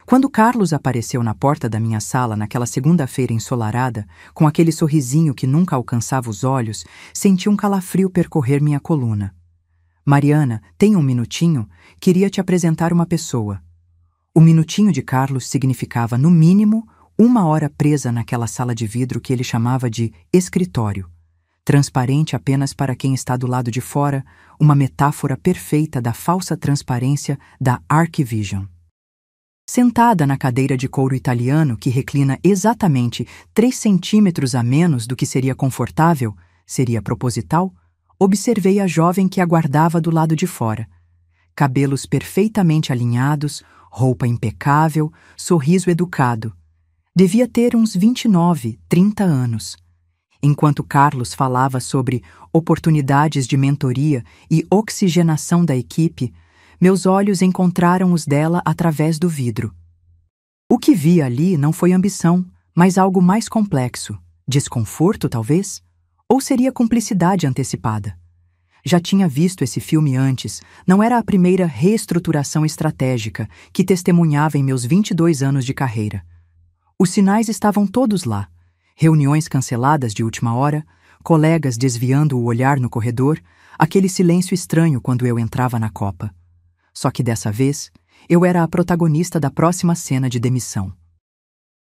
Quando Carlos apareceu na porta da minha sala naquela segunda-feira ensolarada, com aquele sorrisinho que nunca alcançava os olhos, senti um calafrio percorrer minha coluna. Mariana, tem um minutinho? Queria te apresentar uma pessoa. O minutinho de Carlos significava, no mínimo, 1 hora presa naquela sala de vidro que ele chamava de escritório. Transparente apenas para quem está do lado de fora, uma metáfora perfeita da falsa transparência da Arquivision. Sentada na cadeira de couro italiano que reclina exatamente 3 centímetros a menos do que seria confortável, seria proposital, observei a jovem que aguardava do lado de fora. Cabelos perfeitamente alinhados, roupa impecável, sorriso educado. Devia ter uns 29, 30 anos. Enquanto Carlos falava sobre oportunidades de mentoria e oxigenação da equipe, meus olhos encontraram os dela através do vidro. O que vi ali não foi ambição, mas algo mais complexo. Desconforto, talvez? Ou seria cumplicidade antecipada? Já tinha visto esse filme antes, não era a primeira reestruturação estratégica que testemunhava em meus 22 anos de carreira. Os sinais estavam todos lá. Reuniões canceladas de última hora, colegas desviando o olhar no corredor, aquele silêncio estranho quando eu entrava na copa. Só que dessa vez, eu era a protagonista da próxima cena de demissão.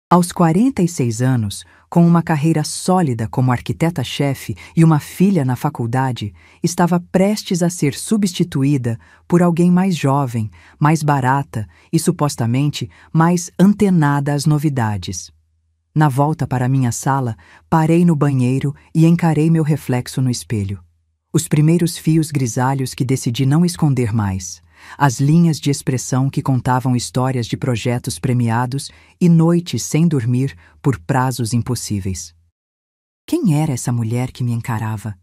Aos 46 anos, com uma carreira sólida como arquiteta-chefe e uma filha na faculdade, estava prestes a ser substituída por alguém mais jovem, mais barata e, supostamente, mais antenada às novidades. Na volta para minha sala, parei no banheiro e encarei meu reflexo no espelho. Os primeiros fios grisalhos que decidi não esconder mais. As linhas de expressão que contavam histórias de projetos premiados e noites sem dormir por prazos impossíveis. Quem era essa mulher que me encarava?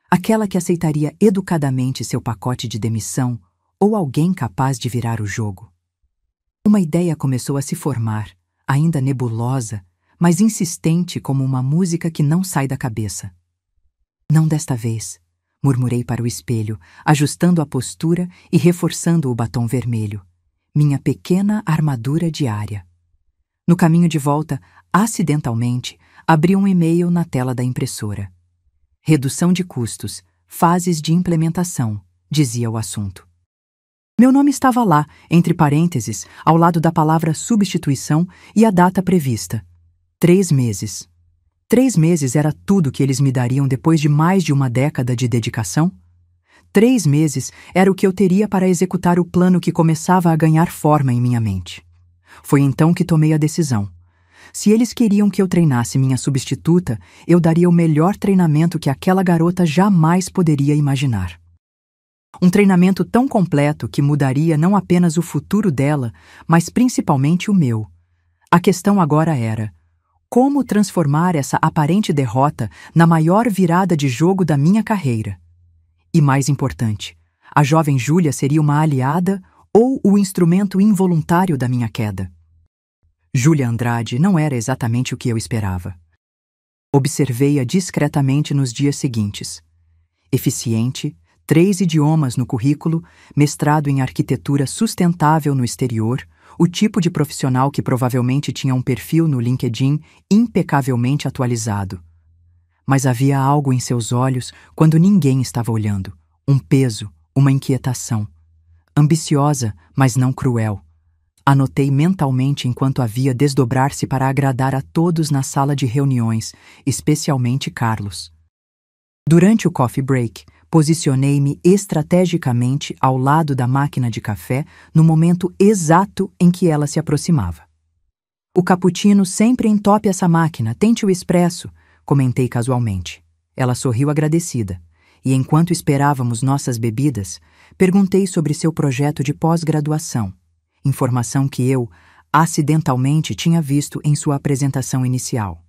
Aquela que aceitaria educadamente seu pacote de demissão ou alguém capaz de virar o jogo? Uma ideia começou a se formar, ainda nebulosa, mas insistente como uma música que não sai da cabeça. Não desta vez, murmurei para o espelho, ajustando a postura e reforçando o batom vermelho. Minha pequena armadura diária. No caminho de volta, acidentalmente, abri um e-mail na tela da impressora. Redução de custos, fases de implementação, dizia o assunto. Meu nome estava lá, entre parênteses, ao lado da palavra substituição e a data prevista. 3 meses. 3 meses era tudo que eles me dariam depois de mais de uma década de dedicação? 3 meses era o que eu teria para executar o plano que começava a ganhar forma em minha mente. Foi então que tomei a decisão. Se eles queriam que eu treinasse minha substituta, eu daria o melhor treinamento que aquela garota jamais poderia imaginar. Um treinamento tão completo que mudaria não apenas o futuro dela, mas principalmente o meu. A questão agora era: como transformar essa aparente derrota na maior virada de jogo da minha carreira? E mais importante, a jovem Júlia seria uma aliada ou o instrumento involuntário da minha queda? Júlia Andrade não era exatamente o que eu esperava. Observei-a discretamente nos dias seguintes. Eficiente, 3 idiomas no currículo, mestrado em arquitetura sustentável no exterior, o tipo de profissional que provavelmente tinha um perfil no LinkedIn impecavelmente atualizado. Mas havia algo em seus olhos quando ninguém estava olhando. Um peso, uma inquietação. Ambiciosa, mas não cruel. Anotei mentalmente enquanto a via desdobrar-se para agradar a todos na sala de reuniões, especialmente Carlos. Durante o coffee break, posicionei-me estrategicamente ao lado da máquina de café no momento exato em que ela se aproximava. O cappuccino sempre entope essa máquina, tente o expresso, comentei casualmente. Ela sorriu agradecida, e enquanto esperávamos nossas bebidas, perguntei sobre seu projeto de pós-graduação, informação que eu, acidentalmente, tinha visto em sua apresentação inicial.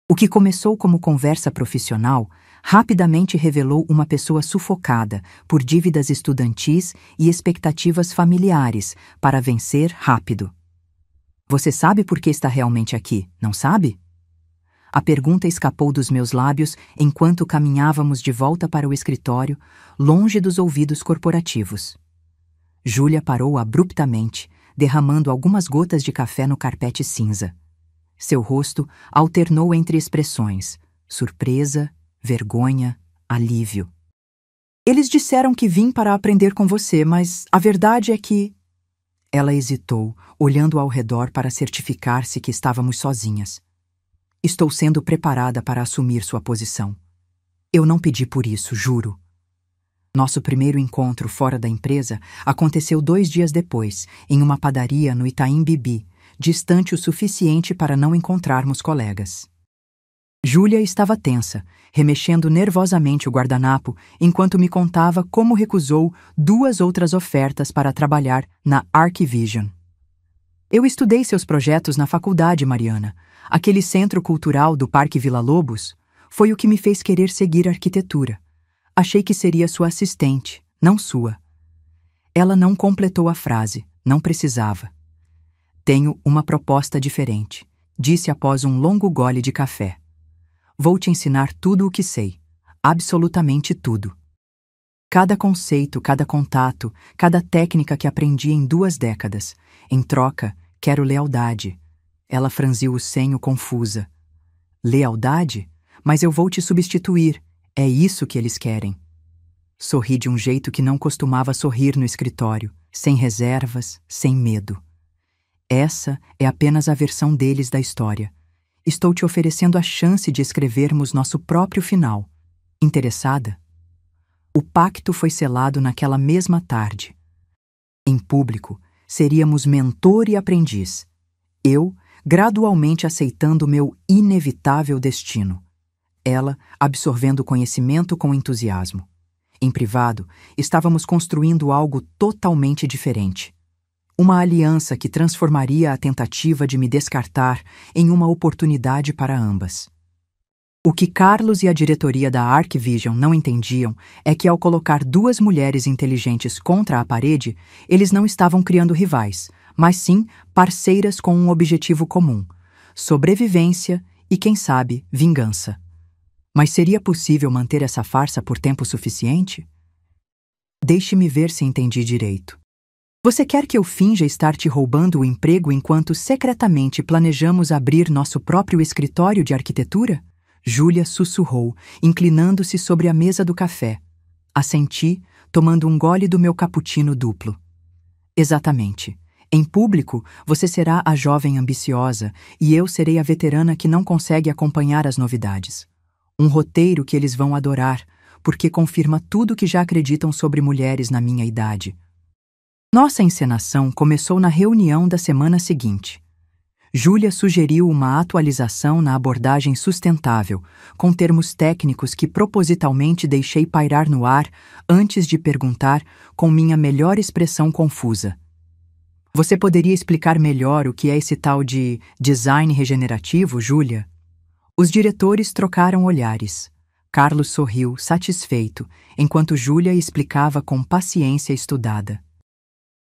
O que começou como conversa profissional rapidamente revelou uma pessoa sufocada por dívidas estudantis e expectativas familiares para vencer rápido. Você sabe por que está realmente aqui, não sabe? A pergunta escapou dos meus lábios enquanto caminhávamos de volta para o escritório, longe dos ouvidos corporativos. Júlia parou abruptamente, derramando algumas gotas de café no carpete cinza. Seu rosto alternou entre expressões: surpresa, vergonha, alívio. Eles disseram que vim para aprender com você, mas a verdade é que... Ela hesitou, olhando ao redor para certificar-se que estávamos sozinhas. Estou sendo preparada para assumir sua posição. Eu não pedi por isso, juro. Nosso primeiro encontro fora da empresa aconteceu 2 dias depois, em uma padaria no Itaim Bibi, distante o suficiente para não encontrarmos colegas. Júlia estava tensa, remexendo nervosamente o guardanapo enquanto me contava como recusou 2 outras ofertas para trabalhar na Arquivision. Eu estudei seus projetos na faculdade, Mariana. Aquele centro cultural do Parque Villa-Lobos foi o que me fez querer seguir arquitetura. Achei que seria sua assistente, não sua. Ela não completou a frase, não precisava. Tenho uma proposta diferente, disse após um longo gole de café. Vou te ensinar tudo o que sei, absolutamente tudo. Cada conceito, cada contato, cada técnica que aprendi em 2 décadas. Em troca, quero lealdade. Ela franziu o senho confusa. Lealdade? Mas eu vou te substituir. É isso que eles querem. Sorri de um jeito que não costumava sorrir no escritório, sem reservas, sem medo. Essa é apenas a versão deles da história. Estou te oferecendo a chance de escrevermos nosso próprio final. Interessada? O pacto foi selado naquela mesma tarde. Em público, seríamos mentor e aprendiz. Eu, gradualmente aceitando meu inevitável destino. Ela, absorvendo conhecimento com entusiasmo. Em privado, estávamos construindo algo totalmente diferente. Uma aliança que transformaria a tentativa de me descartar em uma oportunidade para ambas. O que Carlos e a diretoria da Arquivision não entendiam é que, ao colocar 2 mulheres inteligentes contra a parede, eles não estavam criando rivais, mas sim parceiras com um objetivo comum: sobrevivência e, quem sabe, vingança. Mas seria possível manter essa farsa por tempo suficiente? Deixe-me ver se entendi direito. Você quer que eu finja estar te roubando o emprego enquanto secretamente planejamos abrir nosso próprio escritório de arquitetura? Júlia sussurrou, inclinando-se sobre a mesa do café. Assenti, tomando um gole do meu cappuccino duplo. Exatamente. Em público, você será a jovem ambiciosa e eu serei a veterana que não consegue acompanhar as novidades. Um roteiro que eles vão adorar, porque confirma tudo que já acreditam sobre mulheres na minha idade. Nossa encenação começou na reunião da semana seguinte. Júlia sugeriu uma atualização na abordagem sustentável, com termos técnicos que propositalmente deixei pairar no ar antes de perguntar com minha melhor expressão confusa. Você poderia explicar melhor o que é esse tal de design regenerativo, Júlia? Os diretores trocaram olhares. Carlos sorriu, satisfeito, enquanto Júlia explicava com paciência estudada.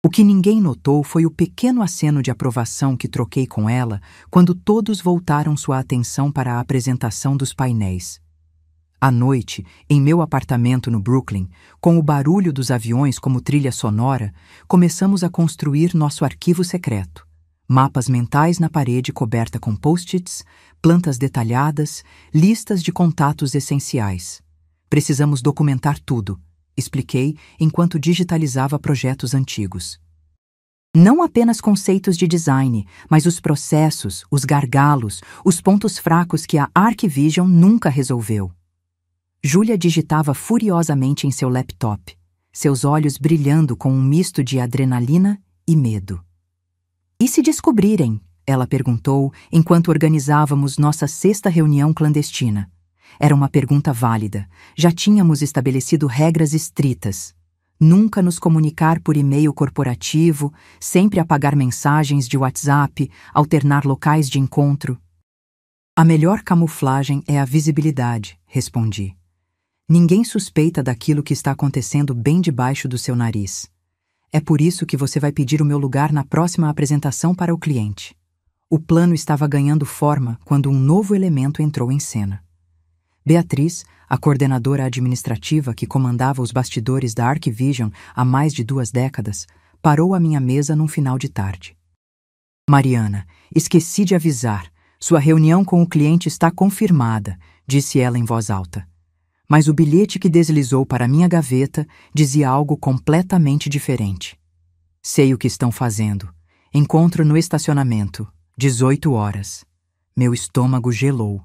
O que ninguém notou foi o pequeno aceno de aprovação que troquei com ela quando todos voltaram sua atenção para a apresentação dos painéis. À noite, em meu apartamento no Brooklyn, com o barulho dos aviões como trilha sonora, começamos a construir nosso arquivo secreto. Mapas mentais na parede coberta com post-its, plantas detalhadas, listas de contatos essenciais. Precisamos documentar tudo, expliquei enquanto digitalizava projetos antigos. Não apenas conceitos de design, mas os processos, os gargalos, os pontos fracos que a Arquivision nunca resolveu. Júlia digitava furiosamente em seu laptop, seus olhos brilhando com um misto de adrenalina e medo. E se descobrirem? Ela perguntou enquanto organizávamos nossa 6ª reunião clandestina. Era uma pergunta válida. Já tínhamos estabelecido regras estritas. Nunca nos comunicar por e-mail corporativo, sempre apagar mensagens de WhatsApp, alternar locais de encontro. A melhor camuflagem é a visibilidade, respondi. Ninguém suspeita daquilo que está acontecendo bem debaixo do seu nariz. É por isso que você vai pedir o meu lugar na próxima apresentação para o cliente. O plano estava ganhando forma quando um novo elemento entrou em cena. Beatriz, a coordenadora administrativa que comandava os bastidores da Arquivision há mais de 2 décadas, parou à minha mesa num final de tarde. Mariana, esqueci de avisar. Sua reunião com o cliente está confirmada, disse ela em voz alta. Mas o bilhete que deslizou para minha gaveta dizia algo completamente diferente. Sei o que estão fazendo. Encontro no estacionamento, 18 horas. Meu estômago gelou.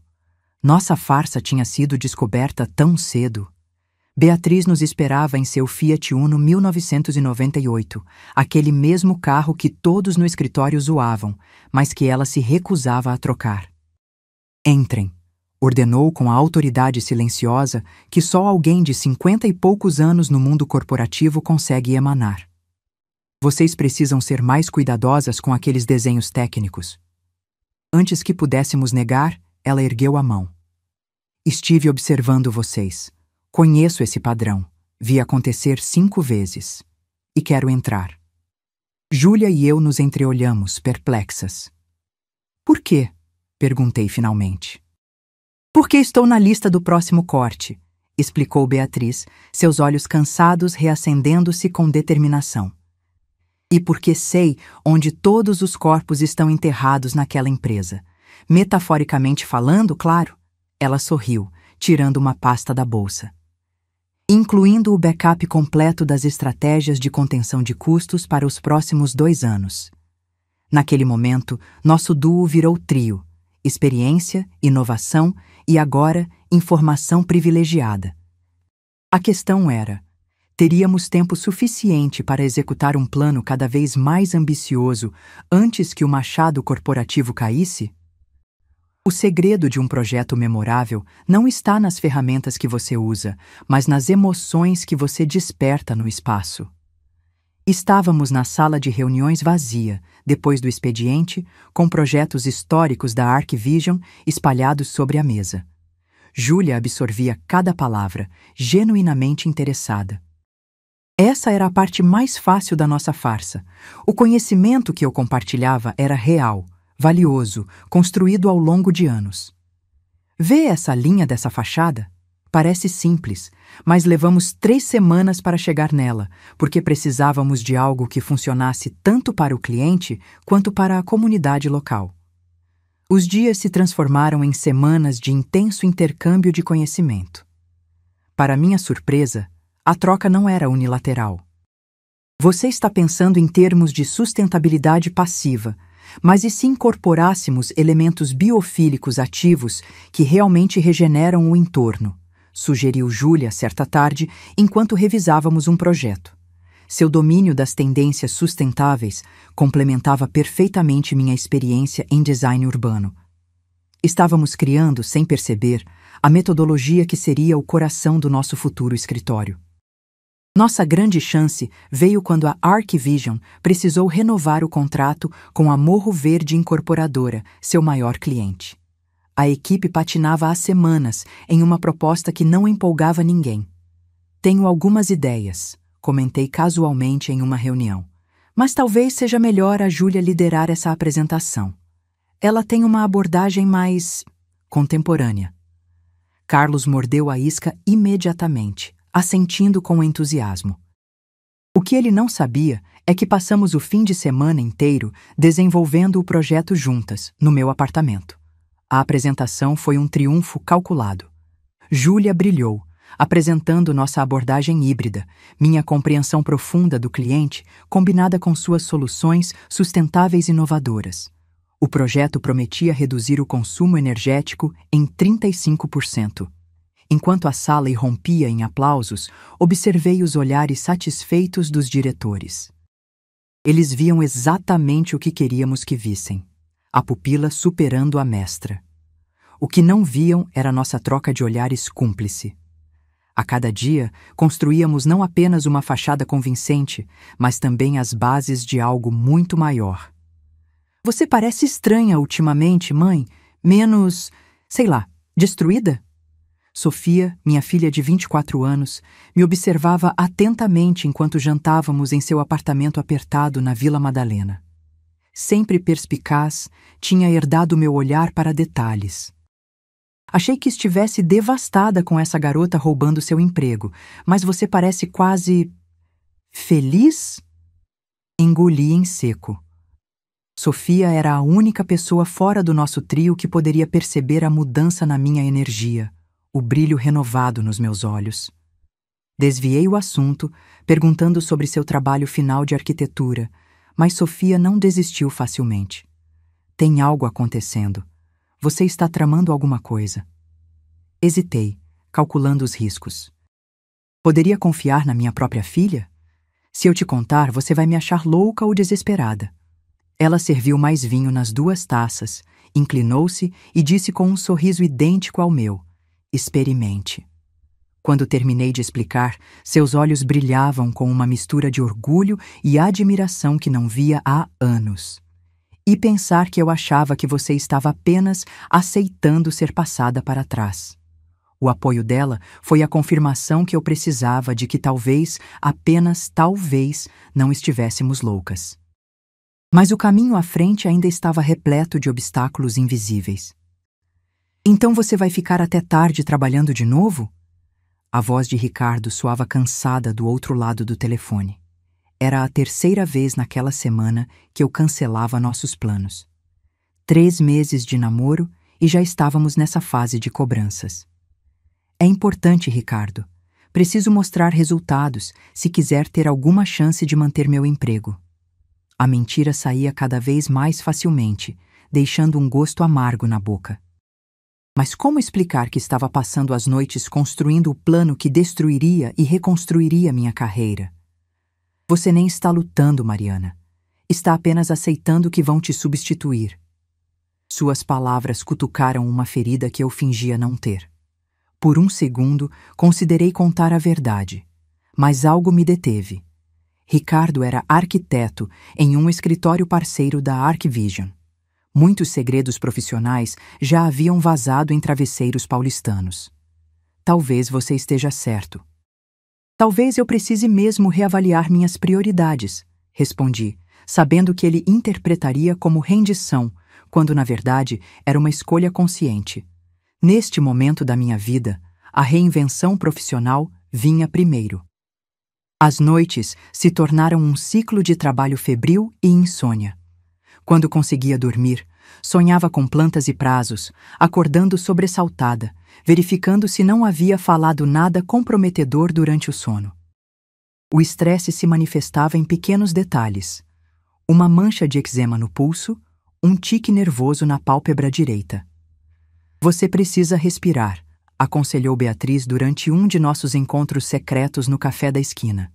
Nossa farsa tinha sido descoberta tão cedo. Beatriz nos esperava em seu Fiat Uno 1998, aquele mesmo carro que todos no escritório zoavam, mas que ela se recusava a trocar. Entrem, ordenou com a autoridade silenciosa que só alguém de 50 e poucos anos no mundo corporativo consegue emanar. Vocês precisam ser mais cuidadosas com aqueles desenhos técnicos. Antes que pudéssemos negar, ela ergueu a mão. Estive observando vocês. Conheço esse padrão. Vi acontecer 5 vezes. E quero entrar. Júlia e eu nos entreolhamos, perplexas. Por quê? Perguntei finalmente. Porque estou na lista do próximo corte, explicou Beatriz, seus olhos cansados reacendendo-se com determinação. E porque sei onde todos os corpos estão enterrados naquela empresa. Metaforicamente falando, claro. Ela sorriu, tirando uma pasta da bolsa. Incluindo o backup completo das estratégias de contenção de custos para os próximos 2 anos. Naquele momento, nosso duo virou trio, experiência, inovação e agora informação privilegiada. A questão era, teríamos tempo suficiente para executar um plano cada vez mais ambicioso antes que o machado corporativo caísse? O segredo de um projeto memorável não está nas ferramentas que você usa, mas nas emoções que você desperta no espaço. Estávamos na sala de reuniões vazia, depois do expediente, com projetos históricos da ArcVision espalhados sobre a mesa. Júlia absorvia cada palavra, genuinamente interessada. Essa era a parte mais fácil da nossa farsa. O conhecimento que eu compartilhava era real, valioso, construído ao longo de anos. Vê essa linha dessa fachada? Parece simples, mas levamos 3 semanas para chegar nela, porque precisávamos de algo que funcionasse tanto para o cliente quanto para a comunidade local. Os dias se transformaram em semanas de intenso intercâmbio de conhecimento. Para minha surpresa, a troca não era unilateral. Você está pensando em termos de sustentabilidade passiva, mas e se incorporássemos elementos biofílicos ativos que realmente regeneram o entorno? Sugeriu Júlia certa tarde, enquanto revisávamos um projeto. Seu domínio das tendências sustentáveis complementava perfeitamente minha experiência em design urbano. Estávamos criando, sem perceber, a metodologia que seria o coração do nosso futuro escritório. Nossa grande chance veio quando a ArcVision precisou renovar o contrato com a Morro Verde Incorporadora, seu maior cliente. A equipe patinava há semanas em uma proposta que não empolgava ninguém. Tenho algumas ideias, comentei casualmente em uma reunião. Mas talvez seja melhor a Júlia liderar essa apresentação. Ela tem uma abordagem mais contemporânea. Carlos mordeu a isca imediatamente, assentindo com entusiasmo. O que ele não sabia é que passamos o fim de semana inteiro desenvolvendo o projeto juntas, no meu apartamento. A apresentação foi um triunfo calculado. Júlia brilhou, apresentando nossa abordagem híbrida, minha compreensão profunda do cliente combinada com suas soluções sustentáveis e inovadoras. O projeto prometia reduzir o consumo energético em 35%. Enquanto a sala irrompia em aplausos, observei os olhares satisfeitos dos diretores. Eles viam exatamente o que queríamos que vissem: a pupila superando a mestra. O que não viam era nossa troca de olhares cúmplice. A cada dia, construíamos não apenas uma fachada convincente, mas também as bases de algo muito maior. Você parece estranha ultimamente, mãe, menos, sei lá, destruída? Sofia, minha filha de 24 anos, me observava atentamente enquanto jantávamos em seu apartamento apertado na Vila Madalena. Sempre perspicaz, tinha herdado meu olhar para detalhes. Achei que estivesse devastada com essa garota roubando seu emprego, mas você parece quase feliz? Engoli em seco. Sofia era a única pessoa fora do nosso trio que poderia perceber a mudança na minha energia, o brilho renovado nos meus olhos. Desviei o assunto, perguntando sobre seu trabalho final de arquitetura, mas Sofia não desistiu facilmente. Tem algo acontecendo. Você está tramando alguma coisa. Hesitei, calculando os riscos. Poderia confiar na minha própria filha? Se eu te contar, você vai me achar louca ou desesperada. Ela serviu mais vinho nas 2 taças, inclinou-se e disse com um sorriso idêntico ao meu: experimente. Quando terminei de explicar, seus olhos brilhavam com uma mistura de orgulho e admiração que não via há anos. E pensar que eu achava que você estava apenas aceitando ser passada para trás. O apoio dela foi a confirmação que eu precisava de que talvez, apenas talvez, não estivéssemos loucas. Mas o caminho à frente ainda estava repleto de obstáculos invisíveis. Então você vai ficar até tarde trabalhando de novo? A voz de Ricardo soava cansada do outro lado do telefone. Era a 3ª vez naquela semana que eu cancelava nossos planos. 3 meses de namoro e já estávamos nessa fase de cobranças. É importante, Ricardo. Preciso mostrar resultados se quiser ter alguma chance de manter meu emprego. A mentira saía cada vez mais facilmente, deixando um gosto amargo na boca. Mas como explicar que estava passando as noites construindo o plano que destruiria e reconstruiria minha carreira? Você nem está lutando, Mariana. Está apenas aceitando que vão te substituir. Suas palavras cutucaram uma ferida que eu fingia não ter. Por um segundo, considerei contar a verdade, mas algo me deteve. Ricardo era arquiteto em um escritório parceiro da Arcvision. Muitos segredos profissionais já haviam vazado em travesseiros paulistanos. Talvez você esteja certo. Talvez eu precise mesmo reavaliar minhas prioridades, respondi, sabendo que ele interpretaria como rendição, quando na verdade era uma escolha consciente. Neste momento da minha vida, a reinvenção profissional vinha primeiro. As noites se tornaram um ciclo de trabalho febril e insônia. Quando conseguia dormir, sonhava com plantas e prazos, acordando sobressaltada, verificando se não havia falado nada comprometedor durante o sono. O estresse se manifestava em pequenos detalhes. Uma mancha de eczema no pulso, um tique nervoso na pálpebra direita. Você precisa respirar, aconselhou Beatriz durante um de nossos encontros secretos no café da esquina.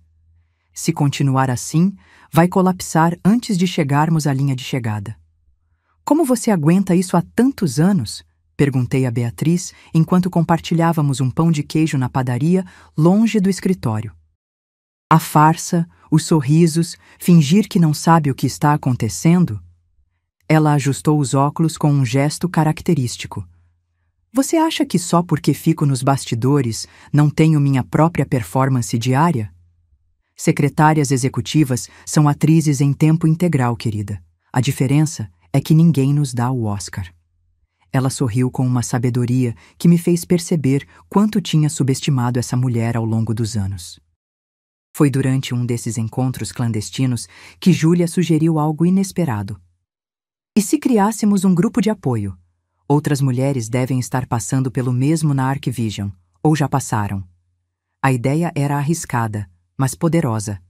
Se continuar assim, vai colapsar antes de chegarmos à linha de chegada. Como você aguenta isso há tantos anos? Perguntei a Beatriz enquanto compartilhávamos um pão de queijo na padaria, longe do escritório. A farsa, os sorrisos, fingir que não sabe o que está acontecendo? Ela ajustou os óculos com um gesto característico. Você acha que só porque fico nos bastidores não tenho minha própria performance diária? Secretárias executivas são atrizes em tempo integral, querida. A diferença é que ninguém nos dá o Oscar. Ela sorriu com uma sabedoria que me fez perceber quanto tinha subestimado essa mulher ao longo dos anos. Foi durante um desses encontros clandestinos que Júlia sugeriu algo inesperado. E se criássemos um grupo de apoio? Outras mulheres devem estar passando pelo mesmo na Arcvision, ou já passaram. A ideia era arriscada, mas poderosa.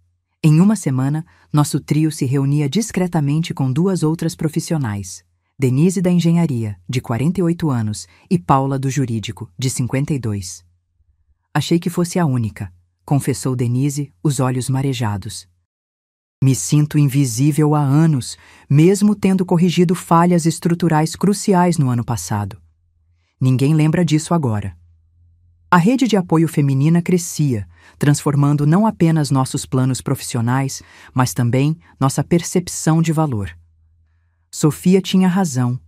Em uma semana, nosso trio se reunia discretamente com 2 outras profissionais, Denise da engenharia, de 48 anos, e Paula do jurídico, de 52. Achei que fosse a única, confessou Denise, os olhos marejados. Me sinto invisível há anos, mesmo tendo corrigido falhas estruturais cruciais no ano passado. Ninguém lembra disso agora. A rede de apoio feminina crescia, transformando não apenas nossos planos profissionais, mas também nossa percepção de valor. Sofia tinha razão.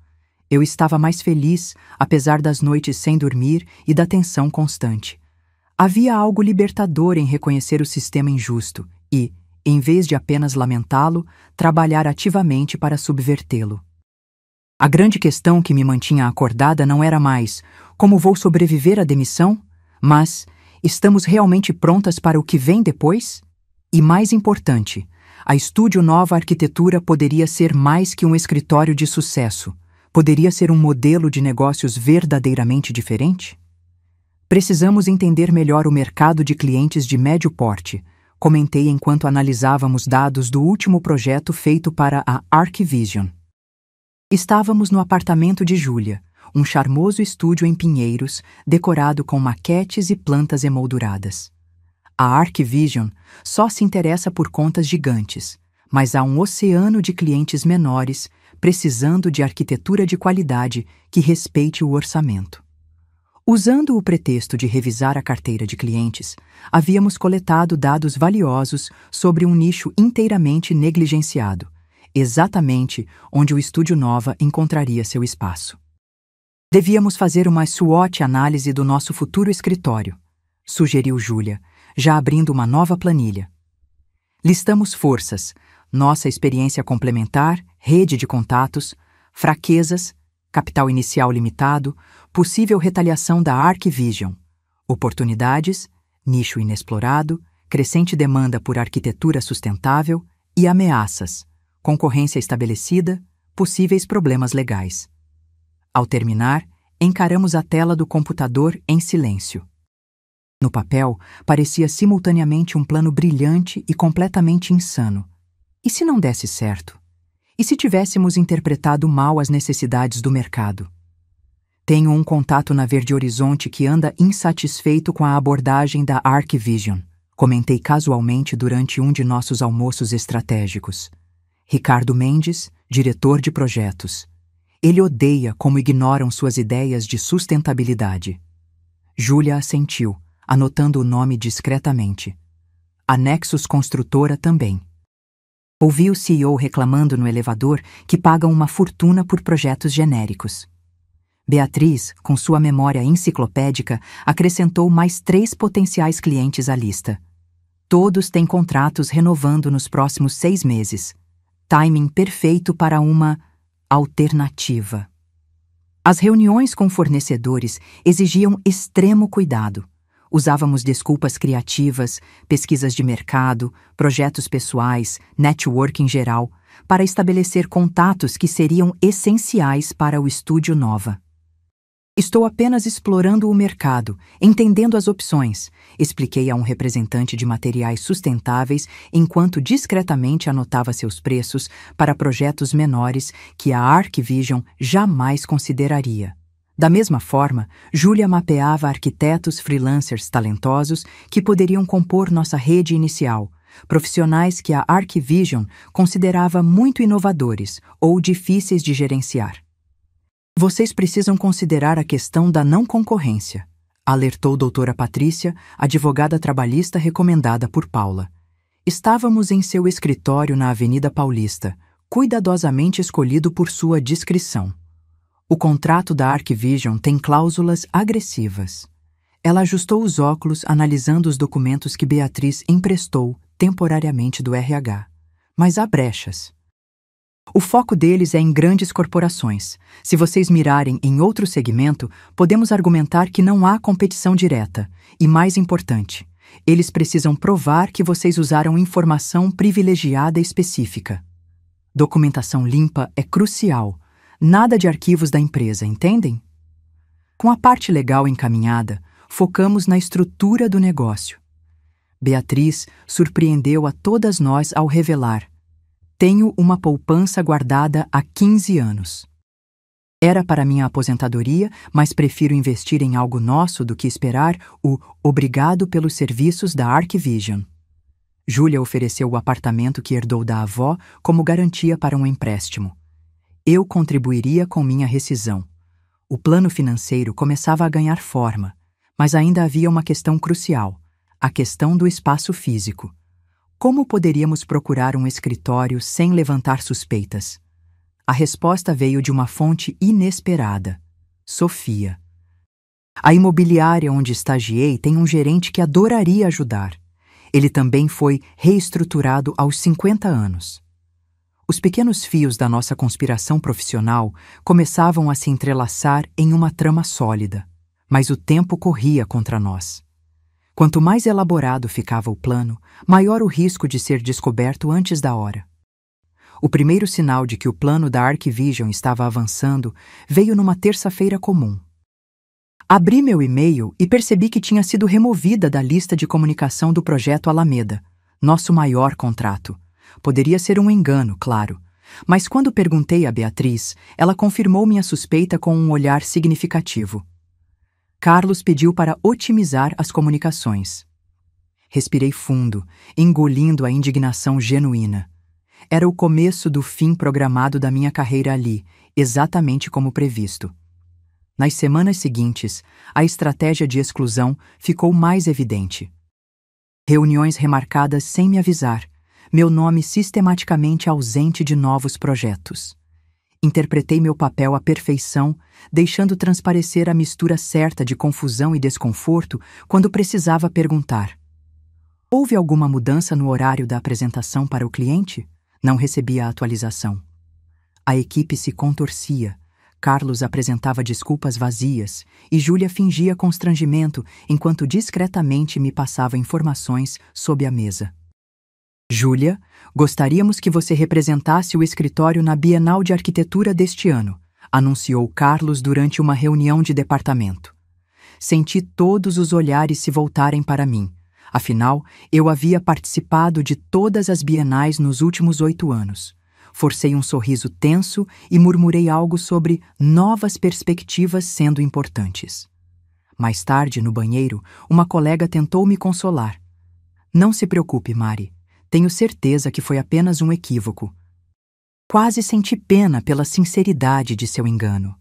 Eu estava mais feliz, apesar das noites sem dormir e da tensão constante. Havia algo libertador em reconhecer o sistema injusto e, em vez de apenas lamentá-lo, trabalhar ativamente para subvertê-lo. A grande questão que me mantinha acordada não era mais como vou sobreviver à demissão, mas estamos realmente prontas para o que vem depois? E mais importante, A Estúdio Nova Arquitetura poderia ser mais que um escritório de sucesso. Poderia ser um modelo de negócios verdadeiramente diferente? Precisamos entender melhor o mercado de clientes de médio porte, comentei enquanto analisávamos dados do último projeto feito para a ArcVision. Estávamos no apartamento de Júlia, um charmoso estúdio em Pinheiros, decorado com maquetes e plantas emolduradas. A ArcVision só se interessa por contas gigantes, mas há um oceano de clientes menores precisando de arquitetura de qualidade que respeite o orçamento. Usando o pretexto de revisar a carteira de clientes, havíamos coletado dados valiosos sobre um nicho inteiramente negligenciado, exatamente onde o Estúdio Nova encontraria seu espaço. Devíamos fazer uma SWOT análise do nosso futuro escritório, sugeriu Júlia, já abrindo uma nova planilha. Listamos forças, nossa experiência complementar, rede de contatos, fraquezas, capital inicial limitado, possível retaliação da ArcVision, oportunidades, nicho inexplorado, crescente demanda por arquitetura sustentável e ameaças, concorrência estabelecida, possíveis problemas legais. Ao terminar, encaramos a tela do computador em silêncio. No papel, parecia simultaneamente um plano brilhante e completamente insano. E se não desse certo? E se tivéssemos interpretado mal as necessidades do mercado? Tenho um contato na Verde Horizonte que anda insatisfeito com a abordagem da ArcVision, comentei casualmente durante um de nossos almoços estratégicos. Ricardo Mendes, diretor de projetos. Ele odeia como ignoram suas ideias de sustentabilidade. Júlia assentiu, anotando o nome discretamente. A Nexus Construtora também. Ouvi o CEO reclamando no elevador que pagam uma fortuna por projetos genéricos. Beatriz, com sua memória enciclopédica, acrescentou mais 3 potenciais clientes à lista. Todos têm contratos renovando nos próximos 6 meses. Timing perfeito para uma alternativa. As reuniões com fornecedores exigiam extremo cuidado. Usávamos desculpas criativas, pesquisas de mercado, projetos pessoais, network em geral, para estabelecer contatos que seriam essenciais para o Estúdio Nova. Estou apenas explorando o mercado, entendendo as opções, expliquei a um representante de materiais sustentáveis enquanto discretamente anotava seus preços para projetos menores que a ArcVision jamais consideraria. Da mesma forma, Júlia mapeava arquitetos freelancers talentosos que poderiam compor nossa rede inicial, profissionais que a ArcVision considerava muito inovadores ou difíceis de gerenciar. Vocês precisam considerar a questão da não concorrência, alertou doutora Patrícia, advogada trabalhista recomendada por Paula. Estávamos em seu escritório na Avenida Paulista, cuidadosamente escolhido por sua discrição. O contrato da ArcVision tem cláusulas agressivas. Ela ajustou os óculos analisando os documentos que Beatriz emprestou temporariamente do RH. Mas há brechas. O foco deles é em grandes corporações. Se vocês mirarem em outro segmento, podemos argumentar que não há competição direta. E mais importante, eles precisam provar que vocês usaram informação privilegiada específica. Documentação limpa é crucial. Nada de arquivos da empresa, entendem? Com a parte legal encaminhada, focamos na estrutura do negócio. Beatriz surpreendeu a todas nós ao revelar: tenho uma poupança guardada há 15 anos. Era para minha aposentadoria, mas prefiro investir em algo nosso do que esperar o obrigado pelos serviços da ArcVision. Júlia ofereceu o apartamento que herdou da avó como garantia para um empréstimo. Eu contribuiria com minha rescisão. O plano financeiro começava a ganhar forma, mas ainda havia uma questão crucial, a questão do espaço físico. Como poderíamos procurar um escritório sem levantar suspeitas? A resposta veio de uma fonte inesperada: Sofia. A imobiliária onde estagiei tem um gerente que adoraria ajudar. Ele também foi reestruturado aos 50 anos. Os pequenos fios da nossa conspiração profissional começavam a se entrelaçar em uma trama sólida, mas o tempo corria contra nós. Quanto mais elaborado ficava o plano, maior o risco de ser descoberto antes da hora. O primeiro sinal de que o plano da Arquivision estava avançando veio numa terça-feira comum. Abri meu e-mail e percebi que tinha sido removida da lista de comunicação do projeto Alameda, nosso maior contrato. Poderia ser um engano, claro, mas quando perguntei a Beatriz, ela confirmou minha suspeita com um olhar significativo. Carlos pediu para otimizar as comunicações. Respirei fundo, engolindo a indignação genuína. Era o começo do fim programado da minha carreira ali, exatamente como previsto. Nas semanas seguintes, a estratégia de exclusão ficou mais evidente. Reuniões remarcadas sem me avisar, meu nome sistematicamente ausente de novos projetos. Interpretei meu papel à perfeição, deixando transparecer a mistura certa de confusão e desconforto quando precisava perguntar. Houve alguma mudança no horário da apresentação para o cliente? Não recebia a atualização. A equipe se contorcia. Carlos apresentava desculpas vazias e Júlia fingia constrangimento enquanto discretamente me passava informações sob a mesa. Júlia, gostaríamos que você representasse o escritório na Bienal de Arquitetura deste ano, anunciou Carlos durante uma reunião de departamento. Senti todos os olhares se voltarem para mim. Afinal, eu havia participado de todas as bienais nos últimos 8 anos. Forcei um sorriso tenso e murmurei algo sobre novas perspectivas sendo importantes. Mais tarde, no banheiro, uma colega tentou me consolar. Não se preocupe, Mari. Tenho certeza que foi apenas um equívoco. Quase senti pena pela sinceridade de seu engano.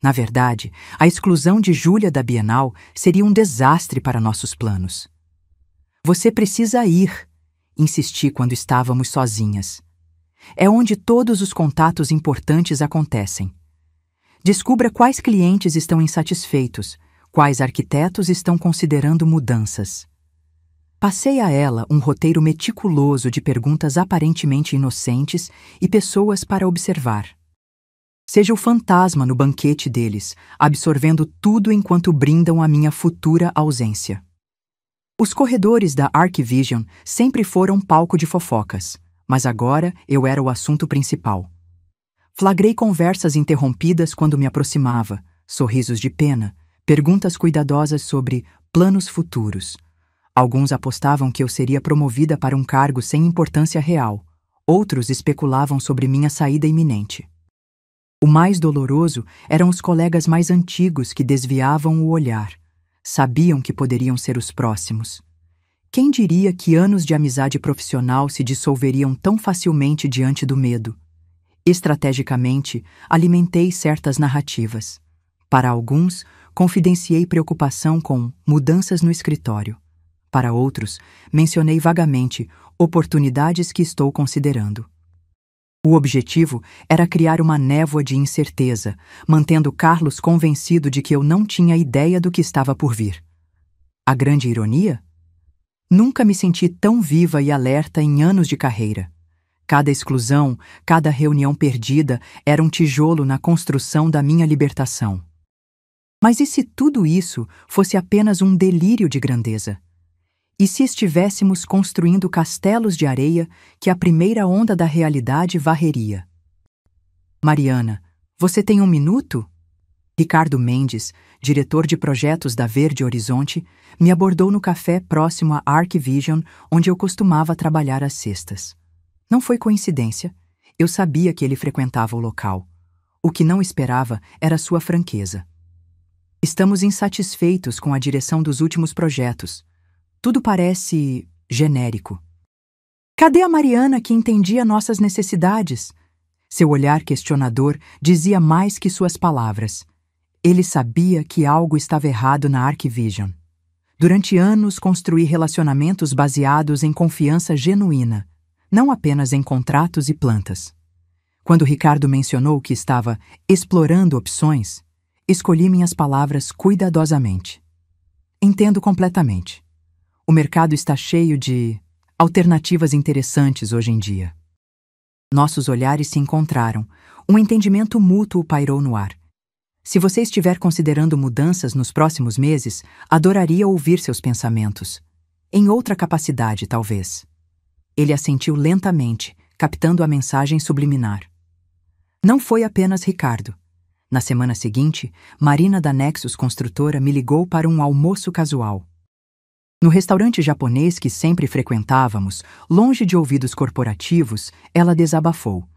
Na verdade, a exclusão de Júlia da Bienal seria um desastre para nossos planos. Você precisa ir, insisti quando estávamos sozinhas. É onde todos os contatos importantes acontecem. Descubra quais clientes estão insatisfeitos, quais arquitetos estão considerando mudanças. Passei a ela um roteiro meticuloso de perguntas aparentemente inocentes e pessoas para observar. Seja o fantasma no banquete deles, absorvendo tudo enquanto brindam a minha futura ausência. Os corredores da Arquivision sempre foram palco de fofocas, mas agora eu era o assunto principal. Flagrei conversas interrompidas quando me aproximava, sorrisos de pena, perguntas cuidadosas sobre planos futuros. Alguns apostavam que eu seria promovida para um cargo sem importância real, outros especulavam sobre minha saída iminente. O mais doloroso eram os colegas mais antigos que desviavam o olhar. Sabiam que poderiam ser os próximos. Quem diria que anos de amizade profissional se dissolveriam tão facilmente diante do medo? Estrategicamente, alimentei certas narrativas. Para alguns, confidenciei preocupação com mudanças no escritório. Para outros, mencionei vagamente oportunidades que estou considerando. O objetivo era criar uma névoa de incerteza, mantendo Carlos convencido de que eu não tinha ideia do que estava por vir. A grande ironia? Nunca me senti tão viva e alerta em anos de carreira. Cada exclusão, cada reunião perdida era um tijolo na construção da minha libertação. Mas e se tudo isso fosse apenas um delírio de grandeza? E se estivéssemos construindo castelos de areia que a primeira onda da realidade varreria? Mariana, você tem um minuto? Ricardo Mendes, diretor de projetos da Verde Horizonte, me abordou no café próximo à Arquivision, onde eu costumava trabalhar às sextas. Não foi coincidência. Eu sabia que ele frequentava o local. O que não esperava era sua franqueza. Estamos insatisfeitos com a direção dos últimos projetos. Tudo parece genérico. Cadê a Mariana que entendia nossas necessidades? Seu olhar questionador dizia mais que suas palavras. Ele sabia que algo estava errado na Arquivision. Durante anos construí relacionamentos baseados em confiança genuína, não apenas em contratos e plantas. Quando Ricardo mencionou que estava explorando opções, escolhi minhas palavras cuidadosamente. Entendo completamente. O mercado está cheio de alternativas interessantes hoje em dia. Nossos olhares se encontraram. Um entendimento mútuo pairou no ar. Se você estiver considerando mudanças nos próximos meses, adoraria ouvir seus pensamentos. Em outra capacidade, talvez. Ele assentiu lentamente, captando a mensagem subliminar. Não foi apenas Ricardo. Na semana seguinte, Marina da Nexus Construtora me ligou para um almoço casual. No restaurante japonês que sempre frequentávamos, longe de ouvidos corporativos, ela desabafou.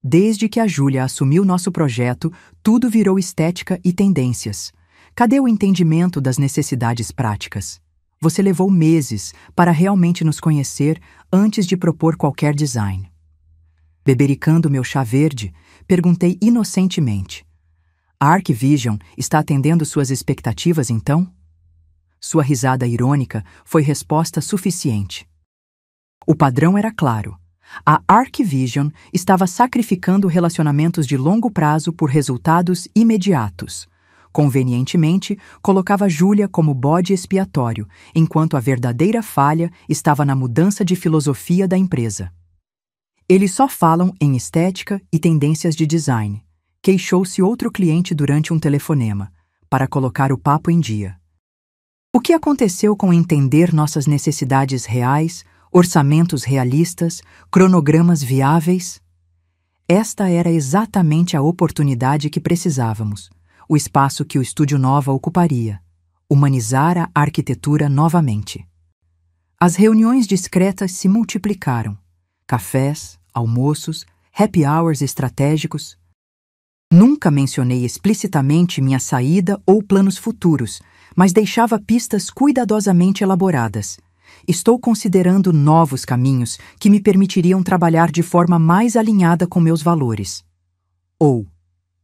Desde que a Júlia assumiu nosso projeto, tudo virou estética e tendências. Cadê o entendimento das necessidades práticas? Você levou meses para realmente nos conhecer antes de propor qualquer design. Bebericando meu chá verde, perguntei inocentemente. A Arcvision está atendendo suas expectativas, então? Sua risada irônica foi resposta suficiente. O padrão era claro. A Arcvision estava sacrificando relacionamentos de longo prazo por resultados imediatos. Convenientemente, colocava Júlia como bode expiatório, enquanto a verdadeira falha estava na mudança de filosofia da empresa. Eles só falam em estética e tendências de design, queixou-se outro cliente durante um telefonema, para colocar o papo em dia. O que aconteceu com entender nossas necessidades reais, orçamentos realistas, cronogramas viáveis? Esta era exatamente a oportunidade que precisávamos, o espaço que o Estúdio Nova ocuparia, humanizar a arquitetura novamente. As reuniões discretas se multiplicaram. Cafés, almoços, happy hours estratégicos. Nunca mencionei explicitamente minha saída ou planos futuros, mas deixava pistas cuidadosamente elaboradas. Estou considerando novos caminhos que me permitiriam trabalhar de forma mais alinhada com meus valores. Ou,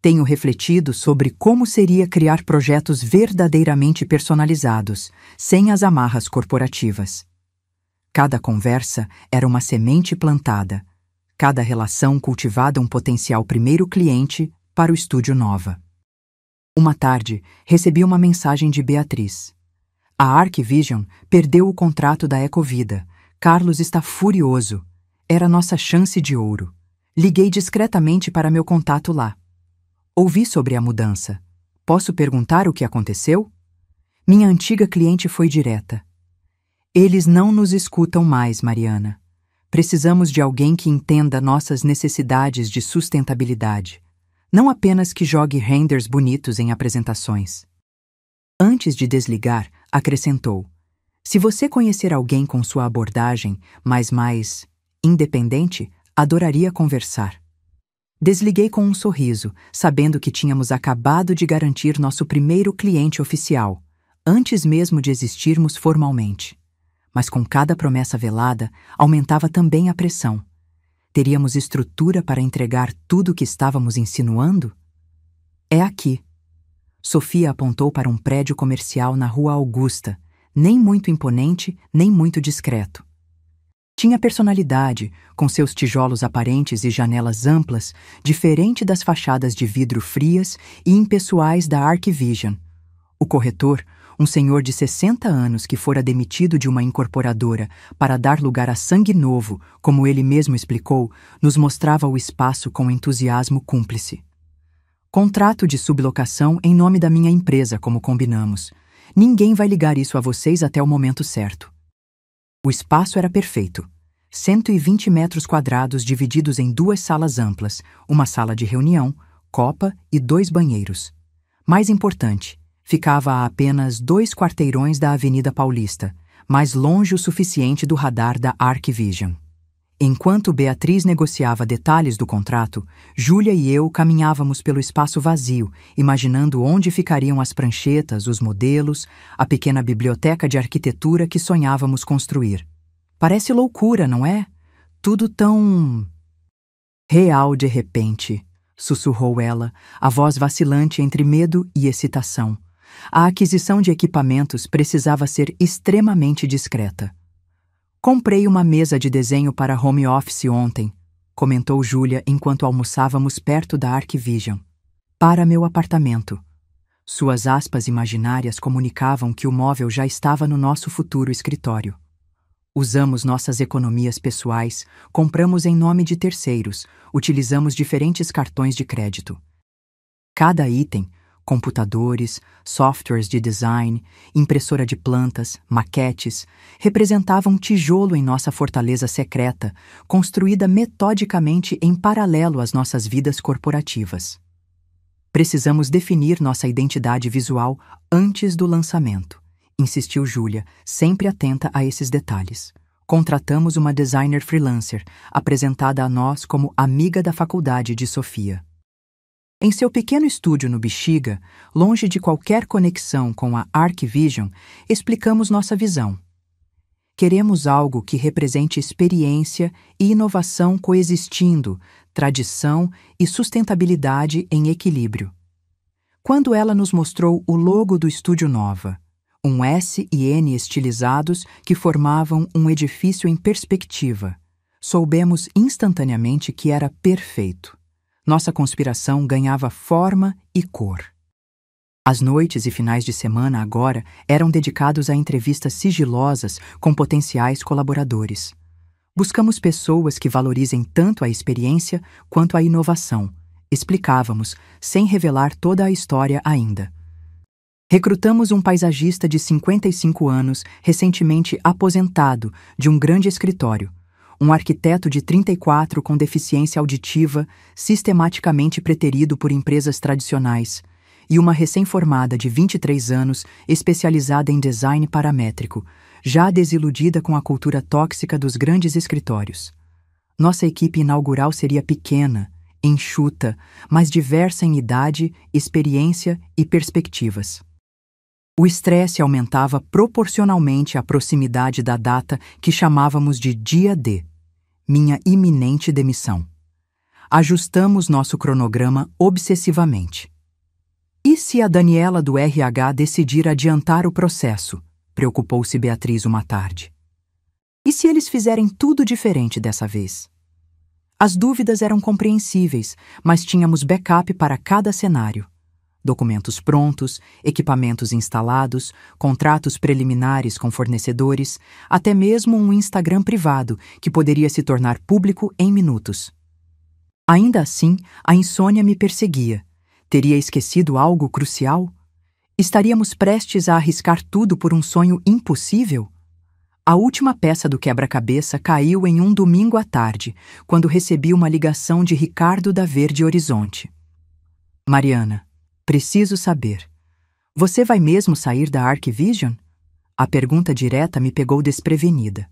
tenho refletido sobre como seria criar projetos verdadeiramente personalizados, sem as amarras corporativas. Cada conversa era uma semente plantada, cada relação cultivada um potencial primeiro cliente para o Estúdio Nova. Uma tarde, recebi uma mensagem de Beatriz. A Arcvision perdeu o contrato da Ecovida. Carlos está furioso. Era nossa chance de ouro. Liguei discretamente para meu contato lá. Ouvi sobre a mudança. Posso perguntar o que aconteceu? Minha antiga cliente foi direta. Eles não nos escutam mais, Mariana. Precisamos de alguém que entenda nossas necessidades de sustentabilidade. Não apenas que jogue renders bonitos em apresentações. Antes de desligar, acrescentou: se você conhecer alguém com sua abordagem, mas mais independente, adoraria conversar. Desliguei com um sorriso, sabendo que tínhamos acabado de garantir nosso primeiro cliente oficial, antes mesmo de existirmos formalmente. Mas com cada promessa velada, aumentava também a pressão. Teríamos estrutura para entregar tudo o que estávamos insinuando? É aqui. Sofia apontou para um prédio comercial na Rua Augusta, nem muito imponente, nem muito discreto. Tinha personalidade, com seus tijolos aparentes e janelas amplas, diferente das fachadas de vidro frias e impessoais da Arcvision. O corretor, um senhor de 60 anos que fora demitido de uma incorporadora para dar lugar a sangue novo, como ele mesmo explicou, nos mostrava o espaço com entusiasmo cúmplice. Contrato de sublocação em nome da minha empresa, como combinamos. Ninguém vai ligar isso a vocês até o momento certo. O espaço era perfeito. 120 metros quadrados divididos em 2 salas amplas, uma sala de reunião, copa e 2 banheiros. Mais importante, ficava a apenas 2 quarteirões da Avenida Paulista, mais longe o suficiente do radar da Arcvision. Enquanto Beatriz negociava detalhes do contrato, Júlia e eu caminhávamos pelo espaço vazio, imaginando onde ficariam as pranchetas, os modelos, a pequena biblioteca de arquitetura que sonhávamos construir. Parece loucura, não é? Tudo tão real de repente, sussurrou ela, a voz vacilante entre medo e excitação. A aquisição de equipamentos precisava ser extremamente discreta. Comprei uma mesa de desenho para home office ontem, comentou Júlia enquanto almoçávamos perto da Arcvision. Para meu apartamento. Suas aspas imaginárias comunicavam que o móvel já estava no nosso futuro escritório. Usamos nossas economias pessoais, compramos em nome de terceiros, utilizamos diferentes cartões de crédito. Cada item, Computadores, softwares de design, impressora de plantas, maquetes, representavam tijolo em nossa fortaleza secreta, construída metodicamente em paralelo às nossas vidas corporativas. Precisamos definir nossa identidade visual antes do lançamento, insistiu Júlia, sempre atenta a esses detalhes. Contratamos uma designer freelancer, apresentada a nós como amiga da faculdade de Sofia. Em seu pequeno estúdio no Bexiga, longe de qualquer conexão com a ArcVision, explicamos nossa visão. Queremos algo que represente experiência e inovação coexistindo, tradição e sustentabilidade em equilíbrio. Quando ela nos mostrou o logo do Estúdio Nova, um S e N estilizados que formavam um edifício em perspectiva, soubemos instantaneamente que era perfeito. Nossa conspiração ganhava forma e cor. As noites e finais de semana agora eram dedicados a entrevistas sigilosas com potenciais colaboradores. Buscamos pessoas que valorizem tanto a experiência quanto a inovação, explicávamos, sem revelar toda a história ainda. Recrutamos um paisagista de 55 anos, recentemente aposentado, de um grande escritório. Um arquiteto de 34 com deficiência auditiva, sistematicamente preterido por empresas tradicionais, e uma recém-formada de 23 anos, especializada em design paramétrico, já desiludida com a cultura tóxica dos grandes escritórios. Nossa equipe inaugural seria pequena, enxuta, mas diversa em idade, experiência e perspectivas. O estresse aumentava proporcionalmente à proximidade da data que chamávamos de dia D, minha iminente demissão. Ajustamos nosso cronograma obsessivamente. E se a Daniela do RH decidir adiantar o processo? Preocupou-se Beatriz uma tarde. E se eles fizerem tudo diferente dessa vez? As dúvidas eram compreensíveis, mas tínhamos backup para cada cenário. Documentos prontos, equipamentos instalados, contratos preliminares com fornecedores, até mesmo um Instagram privado que poderia se tornar público em minutos. Ainda assim, a insônia me perseguia. Teria esquecido algo crucial? Estaríamos prestes a arriscar tudo por um sonho impossível? A última peça do quebra-cabeça caiu em um domingo à tarde, quando recebi uma ligação de Ricardo da Verde Horizonte. Mariana, preciso saber. Você vai mesmo sair da ArcVision? A pergunta direta me pegou desprevenida.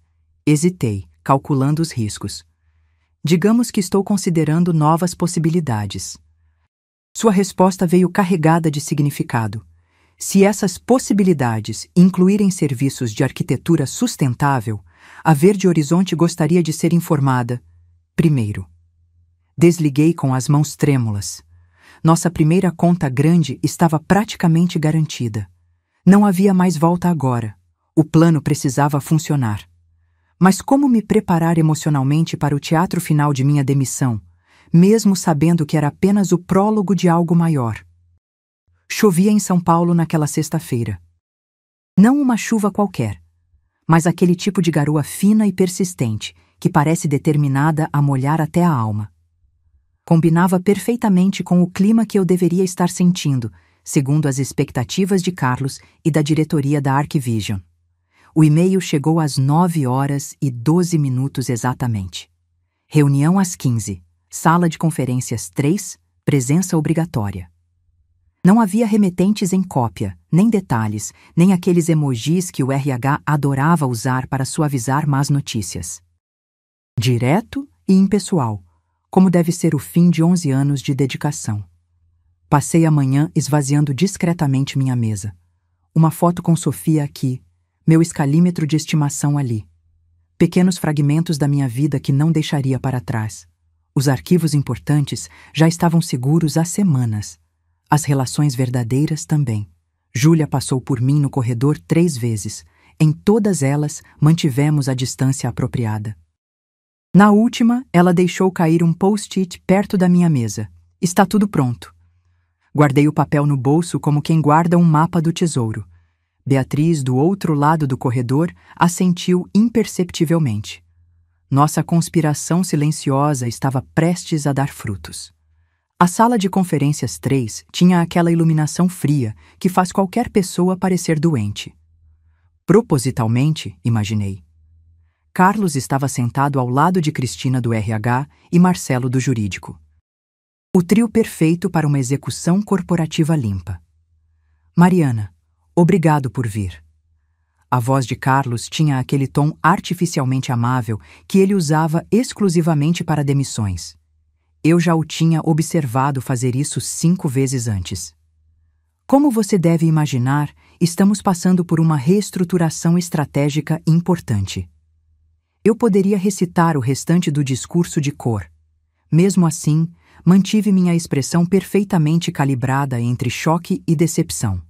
Hesitei, calculando os riscos. Digamos que estou considerando novas possibilidades. Sua resposta veio carregada de significado. Se essas possibilidades incluírem serviços de arquitetura sustentável, a Verde Horizonte gostaria de ser informada. Primeiro. Desliguei com as mãos trêmulas. Nossa primeira conta grande estava praticamente garantida. Não havia mais volta agora. O plano precisava funcionar. Mas como me preparar emocionalmente para o teatro final de minha demissão, mesmo sabendo que era apenas o prólogo de algo maior? Chovia em São Paulo naquela sexta-feira. Não uma chuva qualquer, mas aquele tipo de garoa fina e persistente que parece determinada a molhar até a alma. Combinava perfeitamente com o clima que eu deveria estar sentindo, segundo as expectativas de Carlos e da diretoria da ArcVision. O e-mail chegou às 9h12 exatamente. Reunião às 15h, sala de conferências 3, presença obrigatória. Não havia remetentes em cópia, nem detalhes, nem aqueles emojis que o RH adorava usar para suavizar más notícias. Direto e impessoal, como deve ser o fim de 11 anos de dedicação. Passei a manhã esvaziando discretamente minha mesa. Uma foto com Sofia aqui, meu escalímetro de estimação ali. Pequenos fragmentos da minha vida que não deixaria para trás. Os arquivos importantes já estavam seguros há semanas. As relações verdadeiras também. Júlia passou por mim no corredor 3 vezes. Em todas elas, mantivemos a distância apropriada. Na última, ela deixou cair um post-it perto da minha mesa. Está tudo pronto. Guardei o papel no bolso como quem guarda um mapa do tesouro. Beatriz, do outro lado do corredor, assentiu imperceptivelmente. Nossa conspiração silenciosa estava prestes a dar frutos. A sala de conferências 3 tinha aquela iluminação fria que faz qualquer pessoa parecer doente. Propositalmente, imaginei. Carlos estava sentado ao lado de Cristina do RH e Marcelo do jurídico. O trio perfeito para uma execução corporativa limpa. Mariana, obrigado por vir. A voz de Carlos tinha aquele tom artificialmente amável que ele usava exclusivamente para demissões. Eu já o tinha observado fazer isso 5 vezes antes. Como você deve imaginar, estamos passando por uma reestruturação estratégica importante. Eu poderia recitar o restante do discurso de cor. Mesmo assim, mantive minha expressão perfeitamente calibrada entre choque e decepção.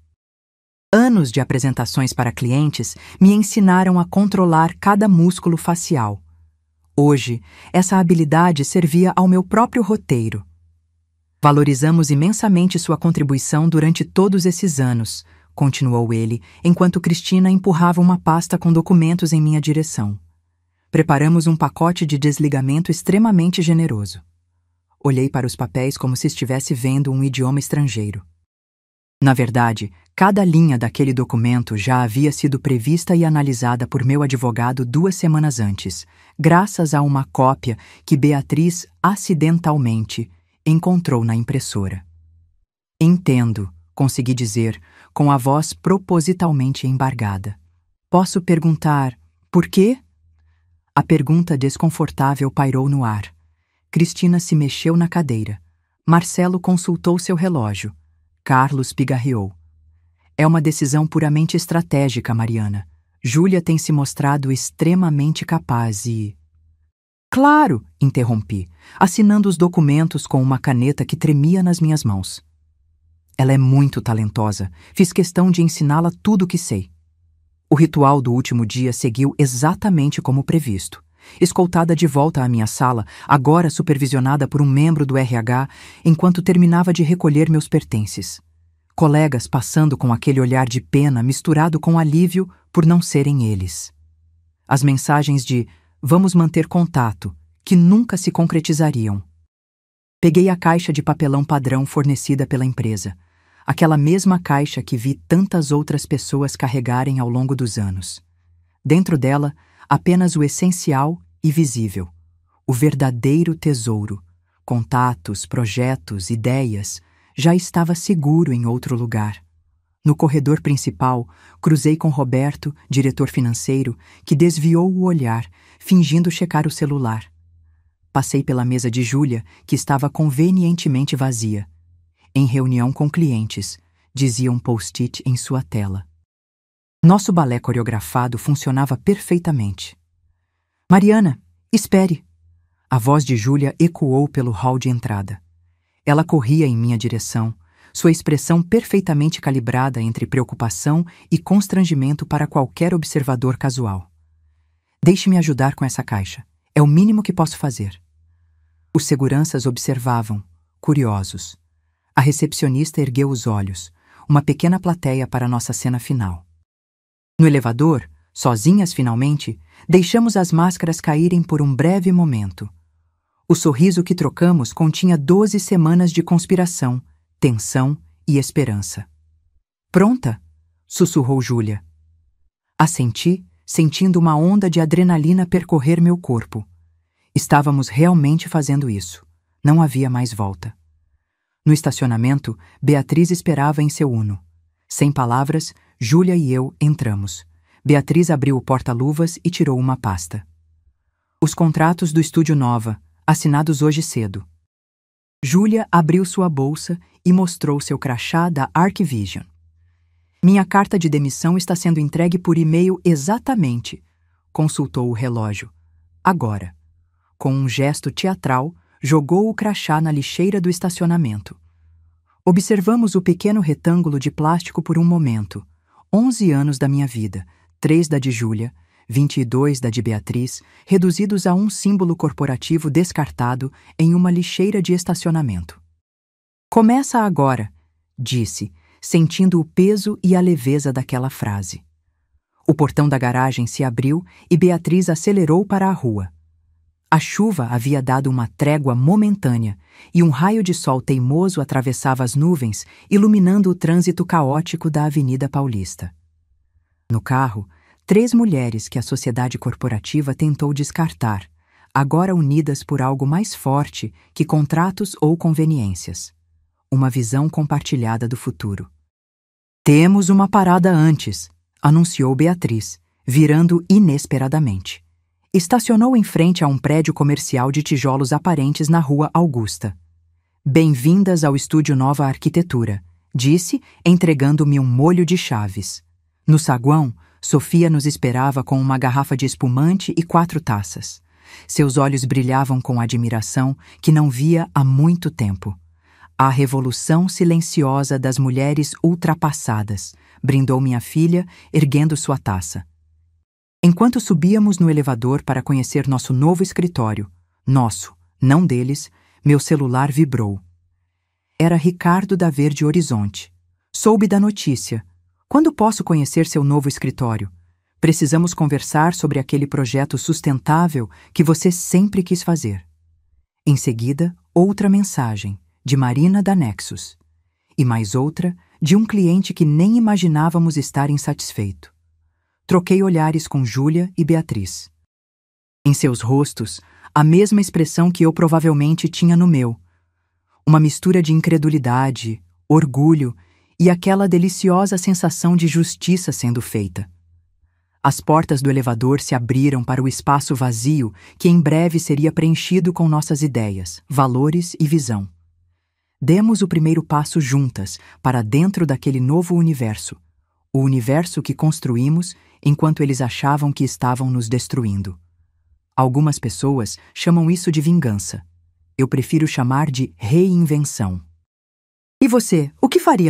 Anos de apresentações para clientes me ensinaram a controlar cada músculo facial. Hoje, essa habilidade servia ao meu próprio roteiro. Valorizamos imensamente sua contribuição durante todos esses anos, continuou ele, enquanto Cristina empurrava uma pasta com documentos em minha direção. Preparamos um pacote de desligamento extremamente generoso. Olhei para os papéis como se estivesse vendo um idioma estrangeiro. Na verdade, cada linha daquele documento já havia sido prevista e analisada por meu advogado 2 semanas antes, graças a uma cópia que Beatriz acidentalmente encontrou na impressora. Entendo, consegui dizer, com a voz propositalmente embargada. Posso perguntar, por quê? A pergunta desconfortável pairou no ar. Cristina se mexeu na cadeira. Marcelo consultou seu relógio. Carlos pigarreou. É uma decisão puramente estratégica, Mariana. Júlia tem se mostrado extremamente capaz e... Claro, interrompi, assinando os documentos com uma caneta que tremia nas minhas mãos. Ela é muito talentosa. Fiz questão de ensiná-la tudo o que sei. O ritual do último dia seguiu exatamente como previsto. Escoltada de volta à minha sala, agora supervisionada por um membro do RH, enquanto terminava de recolher meus pertences. Colegas passando com aquele olhar de pena misturado com alívio por não serem eles. As mensagens de "vamos manter contato", que nunca se concretizariam. Peguei a caixa de papelão padrão fornecida pela empresa, aquela mesma caixa que vi tantas outras pessoas carregarem ao longo dos anos. Dentro dela, apenas o essencial e visível, o verdadeiro tesouro, contatos, projetos, ideias, já estava seguro em outro lugar. No corredor principal, cruzei com Roberto, diretor financeiro, que desviou o olhar, fingindo checar o celular. Passei pela mesa de Júlia, que estava convenientemente vazia. Em reunião com clientes, dizia um post-it em sua tela. Nosso balé coreografado funcionava perfeitamente. Mariana, espere! A voz de Júlia ecoou pelo hall de entrada. Ela corria em minha direção, sua expressão perfeitamente calibrada entre preocupação e constrangimento para qualquer observador casual. Deixe-me ajudar com essa caixa. É o mínimo que posso fazer. Os seguranças observavam, curiosos. A recepcionista ergueu os olhos, uma pequena plateia para nossa cena final. No elevador, sozinhas finalmente, deixamos as máscaras caírem por um breve momento. O sorriso que trocamos continha 12 semanas de conspiração, tensão e esperança. Pronta? Sussurrou Júlia. Assenti, sentindo uma onda de adrenalina percorrer meu corpo. Estávamos realmente fazendo isso. Não havia mais volta. No estacionamento, Beatriz esperava em seu Uno. Sem palavras, Júlia e eu entramos. Beatriz abriu o porta-luvas e tirou uma pasta. Os contratos do Estúdio Nova, assinados hoje cedo. Júlia abriu sua bolsa e mostrou seu crachá da Arcvision. Minha carta de demissão está sendo entregue por e-mail exatamente, consultou o relógio. Agora. Com um gesto teatral, jogou o crachá na lixeira do estacionamento. Observamos o pequeno retângulo de plástico por um momento. 11 anos da minha vida, 3 da de Júlia, 22 da de Beatriz, reduzidos a um símbolo corporativo descartado em uma lixeira de estacionamento. Começa agora, disse, sentindo o peso e a leveza daquela frase. O portão da garagem se abriu e Beatriz acelerou para a rua. A chuva havia dado uma trégua momentânea e um raio de sol teimoso atravessava as nuvens, iluminando o trânsito caótico da Avenida Paulista. No carro, 3 mulheres que a sociedade corporativa tentou descartar, agora unidas por algo mais forte que contratos ou conveniências. Uma visão compartilhada do futuro. "Temos uma parada antes", anunciou Beatriz, virando inesperadamente. Estacionou em frente a um prédio comercial de tijolos aparentes na Rua Augusta. "Bem-vindas ao Estúdio Nova Arquitetura", disse, entregando-me um molho de chaves. No saguão, Sofia nos esperava com uma garrafa de espumante e 4 taças. Seus olhos brilhavam com admiração que não via há muito tempo. "A revolução silenciosa das mulheres ultrapassadas", brindou minha filha, erguendo sua taça. Enquanto subíamos no elevador para conhecer nosso novo escritório, nosso, não deles, meu celular vibrou. Era Ricardo da Verde Horizonte. "Soube da notícia. Quando posso conhecer seu novo escritório? Precisamos conversar sobre aquele projeto sustentável que você sempre quis fazer." Em seguida, outra mensagem, de Marina da Nexus. E mais outra, de um cliente que nem imaginávamos estar insatisfeito. Troquei olhares com Júlia e Beatriz. Em seus rostos, a mesma expressão que eu provavelmente tinha no meu. Uma mistura de incredulidade, orgulho e aquela deliciosa sensação de justiça sendo feita. As portas do elevador se abriram para o espaço vazio que em breve seria preenchido com nossas ideias, valores e visão. Demos o primeiro passo juntas para dentro daquele novo universo, o universo que construímos enquanto eles achavam que estavam nos destruindo. Algumas pessoas chamam isso de vingança. Eu prefiro chamar de reinvenção. E você, o que faria